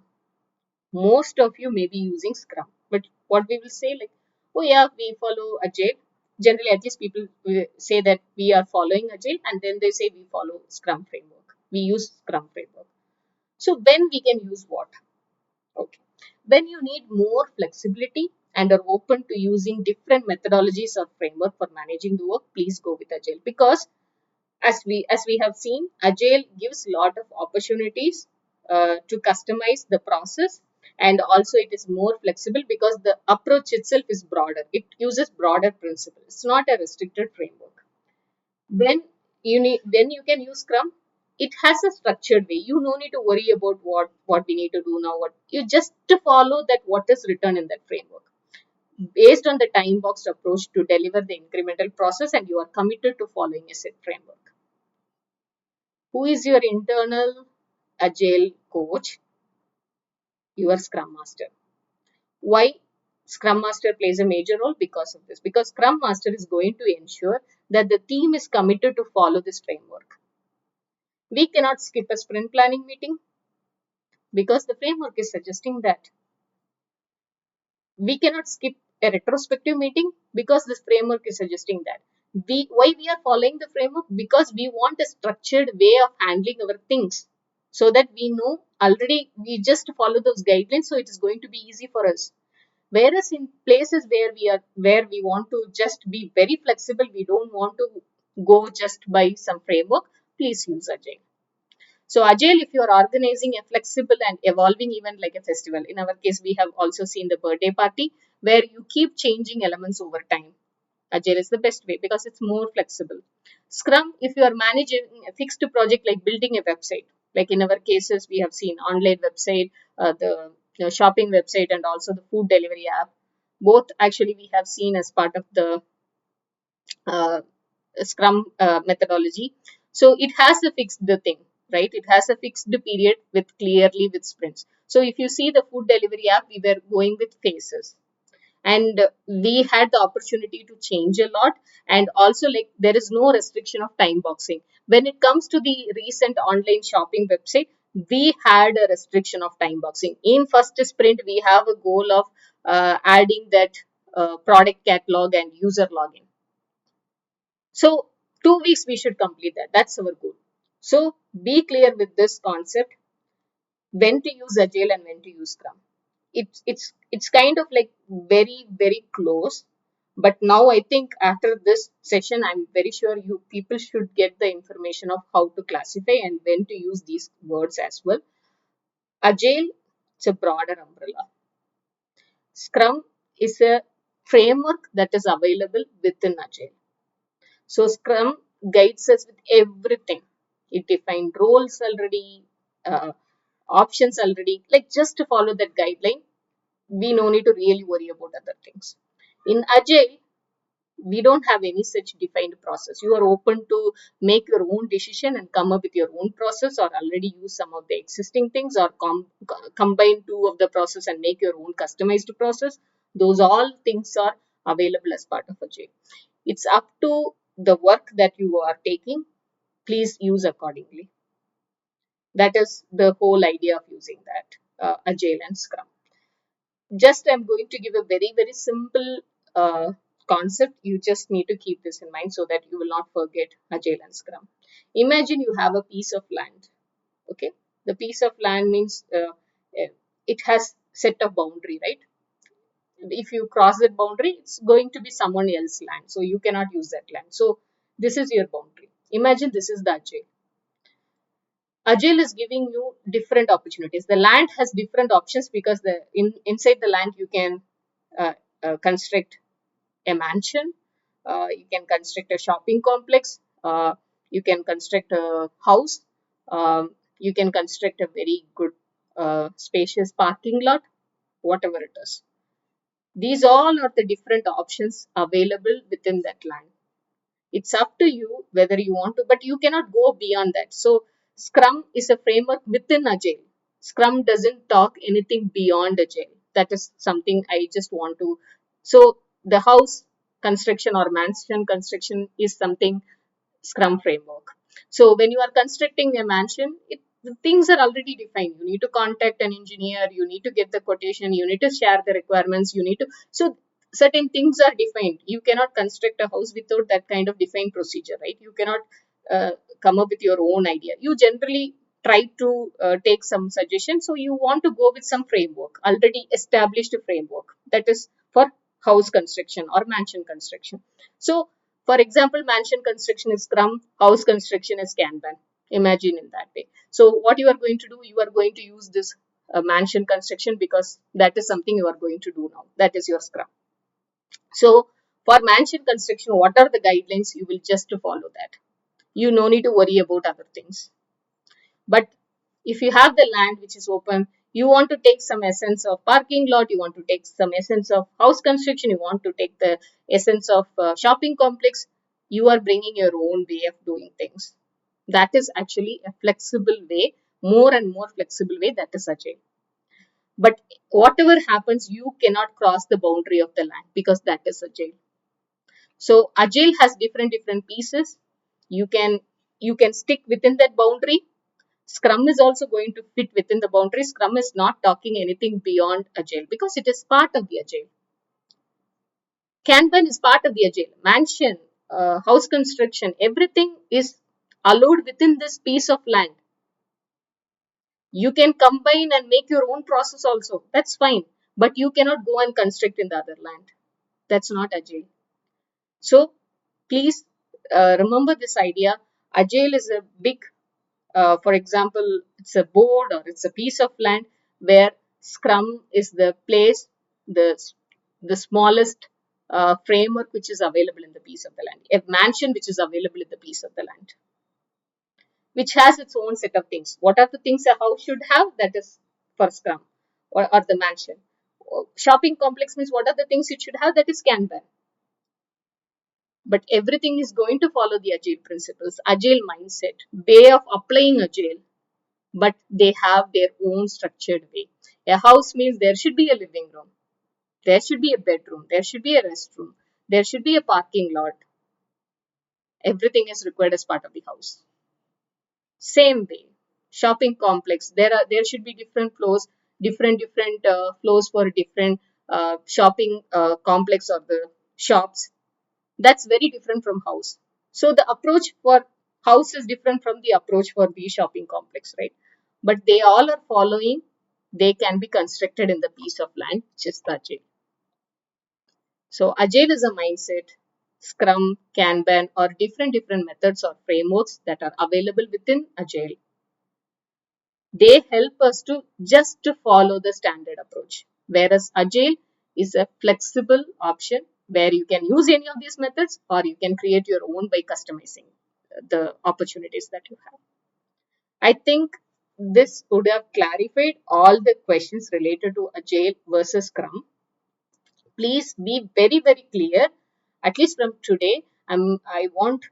Most of you may be using Scrum, but what we will say, like, oh yeah, we follow Agile. Generally, at least people say that we are following Agile, and then they say we follow Scrum framework. We use Scrum framework. So when we can use what? Okay. When you need more flexibility and are open to using different methodologies or framework for managing the work, please go with Agile, because as we have seen, Agile gives a lot of opportunities to customize the process, and also it is more flexible because the approach itself is broader. It uses broader principles. It's not a restricted framework. When you can use Scrum, it has a structured way. You no need to worry about what we need to do now. What you just to follow that what is written in that framework based on the time boxed approach to deliver the incremental process, and you are committed to following a set framework. Who is your internal Agile coach? Your Scrum Master. Why Scrum Master plays a major role? Because of this. Because Scrum Master is going to ensure that the team is committed to follow this framework. We cannot skip a sprint planning meeting because the framework is suggesting that. We cannot skip a retrospective meeting because this framework is suggesting that. Why we are following the framework? Because we want a structured way of handling our things, so that we know already we just follow those guidelines, so it is going to be easy for us. Whereas in places where we want to just be very flexible, we don't want to go just by some framework, please use Agile. So Agile, if you are organizing a flexible and evolving event like a festival, in our case, we have also seen the birthday party where you keep changing elements over time. Agile is the best way because it's more flexible. Scrum, if you are managing a fixed project like building a website, like in our cases, we have seen online website, the shopping website, and also the food delivery app. Both actually we have seen as part of the uh, Scrum methodology. So it has a fixed thing, right? It has a fixed period with clearly with sprints. So if you see the food delivery app, we were going with phases, and we had the opportunity to change a lot, and also like there is no restriction of time boxing. When it comes to the recent online shopping website, we had a restriction of time boxing. In first sprint, we have a goal of adding that product catalog and user login. So 2 weeks we should complete that. That's our goal. So be clear with this concept, when to use Agile and when to use Scrum. It's kind of like very close, But now I think after this session, I'm very sure you people should get the information of how to classify and when to use these words as well. Agile, it's a broader umbrella. Scrum is a framework that is available within Agile. So Scrum guides us with everything. It defined roles already, uh, options already. Like just to follow that guideline, we no need to really worry about other things. In Agile, we don't have any such defined process. You are open to make your own decision and come up with your own process, or already use some of the existing things, or combine two of the process and make your own customized process. Those all things are available as part of Agile. It's up to the work that you are taking. Please use accordingly. That is the whole idea of using that Agile and Scrum. Just I'm going to give a very, very simple concept. You just need to keep this in mind so that you will not forget Agile and Scrum. Imagine you have a piece of land. Okay, the piece of land means it has set of boundary, right? If you cross that boundary, it's going to be someone else's land, so you cannot use that land. So this is your boundary. Imagine this is the Agile. Agile is giving you different opportunities. The land has different options because inside the land you can uh, construct a mansion, you can construct a shopping complex, you can construct a house, you can construct a very good spacious parking lot, whatever it is. These all are the different options available within that land. It's up to you whether you want to, but you cannot go beyond that. So Scrum is a framework within Agile. Scrum doesn't talk anything beyond Agile. That is something I just want to. So the house construction or mansion construction is something Scrum framework. So when you are constructing a mansion, the things are already defined. You need to contact an engineer, you need to get the quotation, you need to share the requirements, you need to. So certain things are defined. You cannot construct a house without that kind of defined procedure, right? You cannot uh, come up with your own idea. You generally try to take some suggestions. So you want to go with some framework, already established framework that is for house construction or mansion construction. So for example, mansion construction is Scrum, house construction is Kanban. Imagine in that way. So what you are going to do, you are going to use this mansion construction because that is something you are going to do now. That is your Scrum. So for mansion construction, what are the guidelines? You will just follow that. You no need to worry about other things. But if you have the land which is open, you want to take some essence of parking lot, you want to take some essence of house construction, you want to take the essence of shopping complex, you are bringing your own way of doing things. That is actually a flexible way, more and more flexible way, that is Agile. But whatever happens, you cannot cross the boundary of the land because that is Agile. So Agile has different pieces. You can you can stick within that boundary. Scrum is also going to fit within the boundary. Scrum is not talking anything beyond Agile because it is part of the Agile. Kanban is part of the Agile. Mansion, house construction, everything is allowed within this piece of land. You can combine and make your own process also. That's fine. But you cannot go and construct in the other land. That's not Agile. So please remember this idea. Agile is a big for example, it's a board or it's a piece of land where Scrum is the place, the, the smallest framework which is available in the piece of the land, a mansion which is available in the piece of the land, which has its own set of things. What are the things a house should have? That is for Scrum or the mansion. Shopping complex means what are the things it should have? That is Kanban. But everything is going to follow the Agile principles, Agile mindset, way of applying Agile, but they have their own structured way. A house means there should be a living room, there should be a bedroom, there should be a restroom, there should be a parking lot. Everything is required as part of the house. Same way, shopping complex, there should be different floors, different floors for different shopping complex or the shops. That's very different from house. So the approach for house is different from the approach for the shopping complex, right? But they all are following, they can be constructed in the piece of land, which is Agile. So Agile is a mindset. Scrum, Kanban, or different methods or frameworks that are available within Agile. They help us to just to follow the standard approach. Whereas Agile is a flexible option where you can use any of these methods or you can create your own by customizing the opportunities that you have. I think this would have clarified all the questions related to Agile versus Scrum. Please be very clear, at least from today. I want,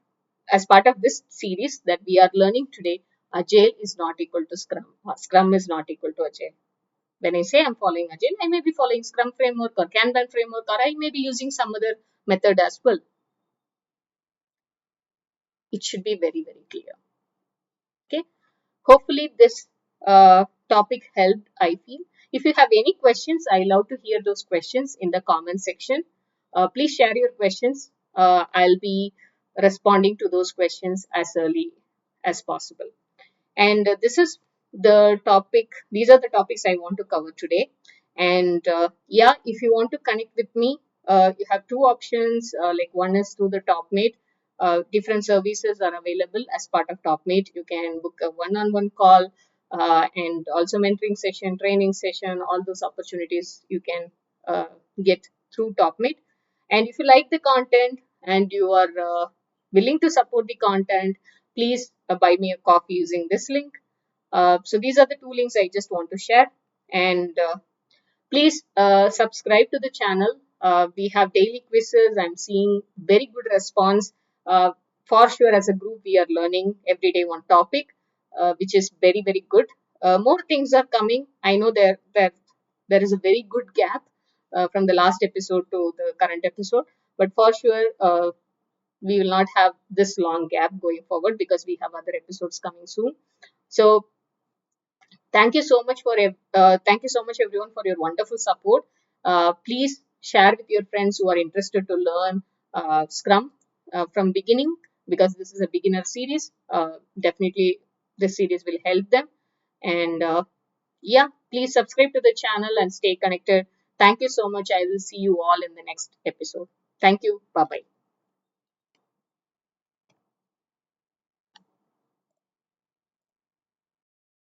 as part of this series that we are learning today, Agile is not equal to Scrum, or Scrum is not equal to Agile. When I say I'm following Agile, I may be following Scrum framework or Kanban framework, or I may be using some other method as well. It should be very clear. Okay. Hopefully this topic helped, I feel. If you have any questions, I love to hear those questions in the comment section. Please share your questions. I'll be responding to those questions as early as possible. And this is the topic, these are the topics I want to cover today. And yeah, if you want to connect with me, you have two options. Like one is through the TopMate. Different services are available as part of TopMate. You can book a one-on-one call, and also mentoring session, training session, all those opportunities you can get through TopMate. And if you like the content and you are willing to support the content, please buy me a coffee using this link. So these are the two links I just want to share. And please subscribe to the channel. We have daily quizzes. I'm seeing very good response. For sure, as a group, we are learning every day one topic, which is very good. More things are coming. I know there is a very good gap from the last episode to the current episode, but for sure, we will not have this long gap going forward because we have other episodes coming soon. So thank you so much everyone for your wonderful support. Please share with your friends who are interested to learn Scrum from beginning, because this is a beginner series. Definitely this series will help them. And yeah, please subscribe to the channel and stay connected. Thank you so much. I will see you all in the next episode. Thank you. Bye bye.